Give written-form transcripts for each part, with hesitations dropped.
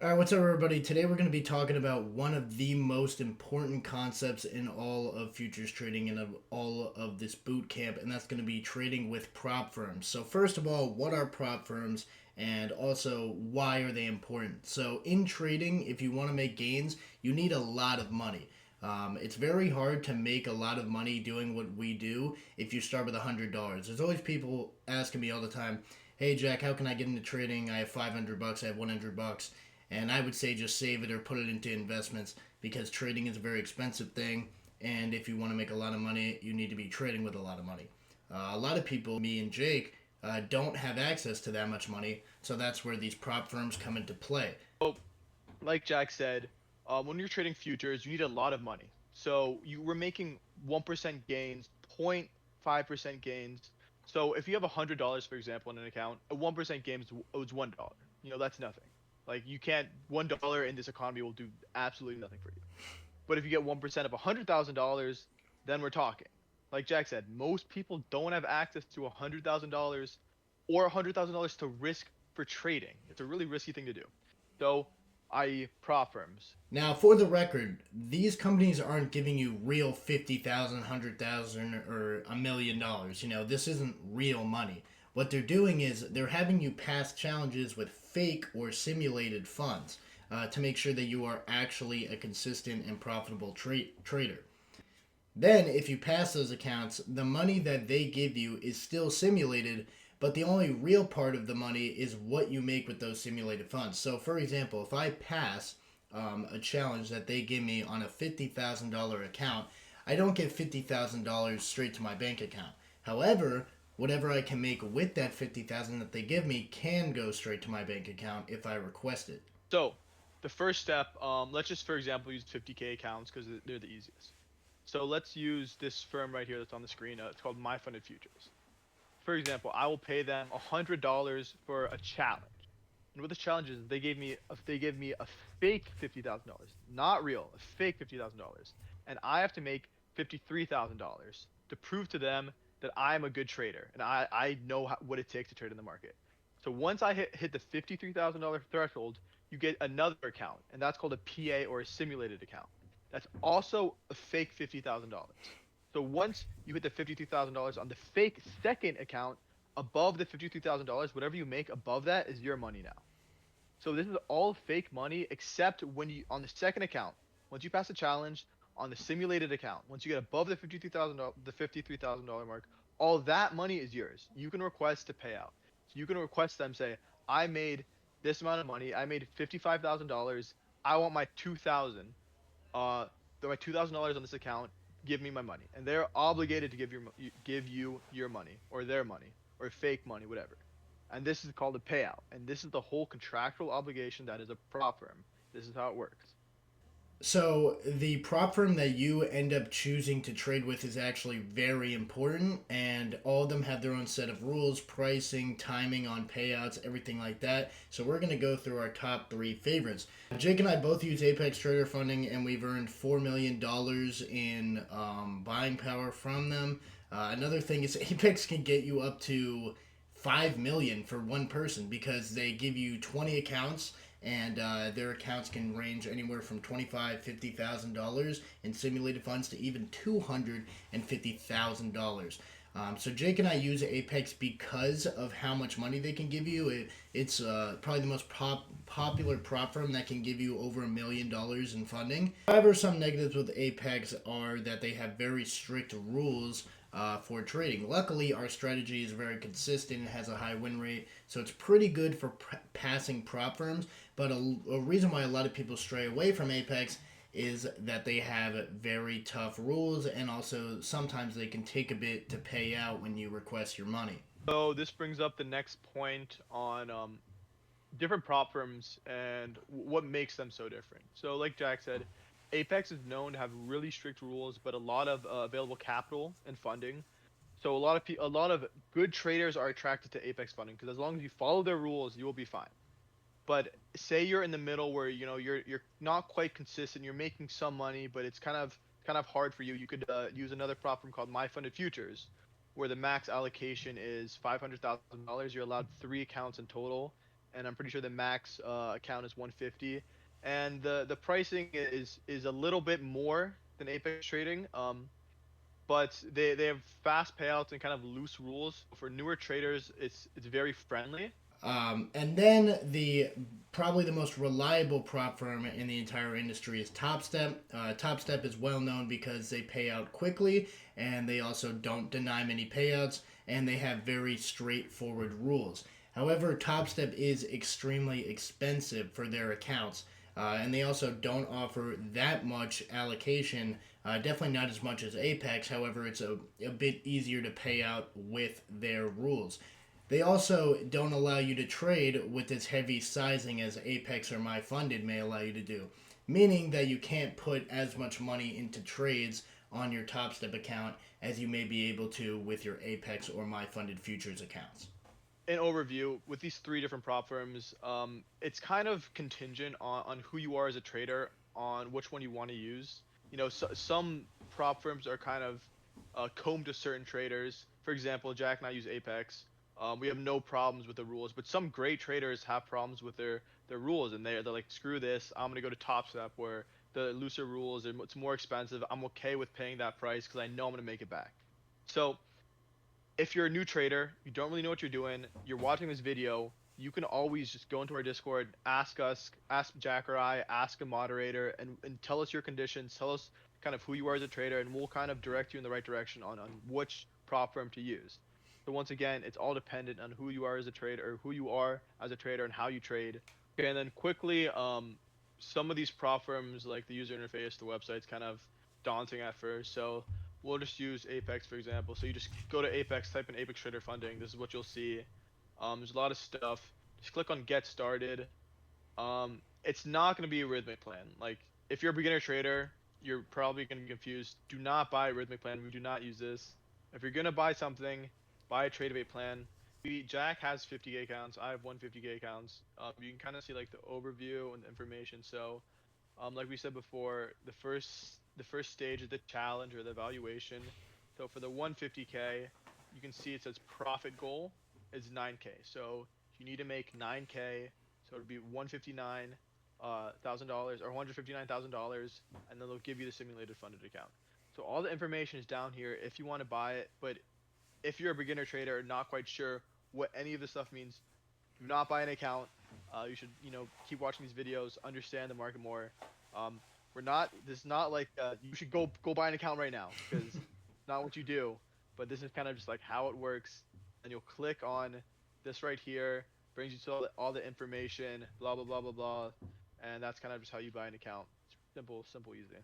All right, what's up, everybody? Today we're going to be talking about one of the most important concepts in all of futures trading and of all of this boot camp, and that's going to be trading with prop firms. So, first of all, what are prop firms, and also why are they important? So, in trading, if you want to make gains, you need a lot of money. It's very hard to make a lot of money doing what we do if you start with $100. There's always people asking me all the time, "Hey Jack, how can I get into trading? I have $500, I have $100." And I would say just save it or put it into investments because trading is a very expensive thing. And if you want to make a lot of money, you need to be trading with a lot of money. A lot of people, me and Jake, don't have access to that much money. So that's where these prop firms come into play. So, like Jack said, when you're trading futures, you need a lot of money. So you were making 1% gains, 0.5% gains. So if you have $100, for example, in an account, a 1% gain is $1. That's nothing. Like you can't $1 in this economy will do absolutely nothing for you. But if you get 1% of $100,000, then we're talking. Like Jack said, most people don't have access to $100,000 or $100,000 to risk for trading. It's a really risky thing to do. So, i.e., prop firms. Now, for the record, these companies aren't giving you real 50,000, 100,000, or $1 million. This isn't real money. What they're doing is they're having you pass challenges with fake or simulated funds to make sure that you are actually a consistent and profitable trader. Then, if you pass those accounts, the money that they give you is still simulated, but the only real part of the money is what you make with those simulated funds. So, for example, if I pass a challenge that they give me on a $50,000 account, I don't get $50,000 straight to my bank account. However, whatever I can make with that 50,000 that they give me can go straight to my bank account if I request it. So, the first step, let's just, for example, use 50K accounts because they're the easiest. So, let's use this firm right here that's on the screen. It's called My Funded Futures. For example, I will pay them $100 for a challenge. And what the challenge is, they give me a fake $50,000, not real, a fake $50,000, and I have to make $53,000 to prove to them that I'm a good trader and I know what it takes to trade in the market. So once I hit the $53,000 threshold, you get another account, and that's called a PA or a simulated account. That's also a fake $50,000. So once you hit the $53,000 on the fake second account, above the $53,000, whatever you make above that is your money now. So this is all fake money except when you on the second account. Once you pass the challenge on the simulated account, once you get above the $53,000 mark, all that money is yours. You can request to pay out. So you can request them say, I made this amount of money. I made $55,000. I want my 2,000. Uh, my $2,000 on this account. Give me my money, and they're obligated to give you your money or their money or fake money, whatever. And this is called a payout. And this is the whole contractual obligation that is a prop firm. This is how it works. So the prop firm that you end up choosing to trade with is actually very important, and all of them have their own set of rules, pricing, timing on payouts, everything like that. So we're going to go through our top three favorites. Jake and I both use Apex Trader Funding, and we've earned $4 million in buying power from them. Another thing is Apex can get you up to 5 million for one person because they give you 20 accounts, and their accounts can range anywhere from $50,000 in simulated funds to even $250,000. So Jake and I use Apex because of how much money they can give you. It's probably the most popular prop firm that can give you over $1 million in funding. However, some negatives with Apex are that they have very strict rules for trading. Luckily, our strategy is very consistent, it has a high win rate, so it's pretty good for passing prop firms. But a reason why a lot of people stray away from Apex is that they have very tough rules, and also sometimes they can take a bit to pay out when you request your money. So this brings up the next point on different prop firms and what makes them so different. So like Jack said, Apex is known to have really strict rules, but a lot of available capital and funding. So a lot of good traders are attracted to Apex funding because as long as you follow their rules, you will be fine. But say you're in the middle where you're not quite consistent, you're making some money, but it's kind of hard for you. You could use another prop firm called My Funded Futures, where the max allocation is $500,000. You're allowed three accounts in total, and I'm pretty sure the max account is 150. And the pricing is a little bit more than Apex Trading. But they have fast payouts and kind of loose rules. For newer traders, it's very friendly. And then the probably the most reliable prop firm in the entire industry is TopStep. TopStep is well known because they pay out quickly and they also don't deny many payouts and they have very straightforward rules. However, TopStep is extremely expensive for their accounts. And they also don't offer that much allocation, definitely not as much as Apex. However, it's a bit easier to pay out with their rules. They also don't allow you to trade with as heavy sizing as Apex or MyFunded may allow you to do, meaning that you can't put as much money into trades on your TopStep account as you may be able to with your Apex or MyFunded futures accounts. In overview, with these three different prop firms, it's kind of contingent on who you are as a trader, on which one you want to use. Some prop firms are kind of comb to certain traders. For example, Jack and I use Apex. We have no problems with the rules, but some great traders have problems with their rules, and they're like, screw this, I'm gonna go to TopStep where the looser rules are it's more expensive. I'm okay with paying that price because I know I'm gonna make it back. So if you're a new trader, you don't really know what you're doing, you're watching this video, you can always just go into our Discord, ask us, ask Jack or I, ask a moderator, and tell us your conditions, tell us kind of who you are as a trader, and we'll kind of direct you in the right direction on which prop firm to use. So once again, it's all dependent on who you are as a trader, or who you are as a trader and how you trade. Okay, and then quickly, some of these prop firms, like the user interface, the website's kind of daunting at first. So we'll just use Apex for example. So you just go to Apex, type in Apex Trader Funding. This is what you'll see. There's a lot of stuff. Just click on Get Started. It's not going to be a Rhythmic plan. Like if you're a beginner trader, you're probably going to be confused. Do not buy a Rhythmic plan. We do not use this. If you're going to buy something, buy a Tradevate plan. Jack has 50k accounts. I have 150k accounts. You can kind of see like the overview and the information. So like we said before, the first stage is the challenge or the evaluation. So for the 150k, you can see it says profit goal is 9k. So you need to make 9k. So it'd be 159 thousand dollars or $159,000, and then they'll give you the simulated funded account. So all the information is down here if you want to buy it. But if you're a beginner trader and not quite sure what any of this stuff means, do not buy an account. You should, keep watching these videos, understand the market more. We're not. This is not like you should go buy an account right now because it's not what you do. But this is kind of just like how it works. And you'll click on this right here, brings you to all the information, blah blah blah blah blah, and that's kind of just how you buy an account. It's simple, simple, easy.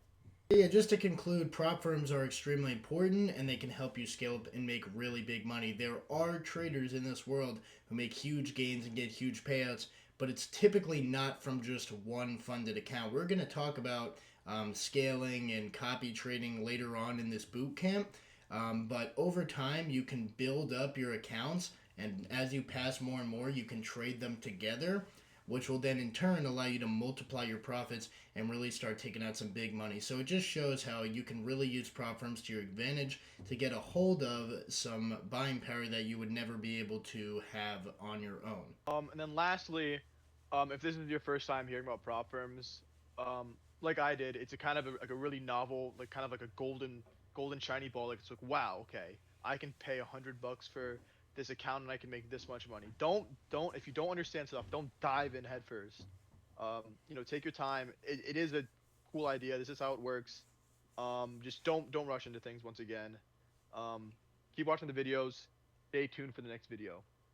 Yeah, just to conclude, prop firms are extremely important and they can help you scale up and make really big money. There are traders in this world who make huge gains and get huge payouts, but it's typically not from just one funded account. We're going to talk about scaling and copy trading later on in this boot camp, but over time, you can build up your accounts, and as you pass more and more, you can trade them together, which will then in turn allow you to multiply your profits and really start taking out some big money. So it just shows how you can really use prop firms to your advantage to get a hold of some buying power that you would never be able to have on your own. And then lastly, if this is your first time hearing about prop firms, like I did, it's a kind of like a really novel, like kind of like a golden shiny ball. Like it's like, wow, okay, I can pay $100 for this account and I can make this much money. Don't if you don't understand stuff, don't dive in head first. Take your time. It is a cool idea. This is how it works. Just don't rush into things once again. Keep watching the videos. Stay tuned for the next video.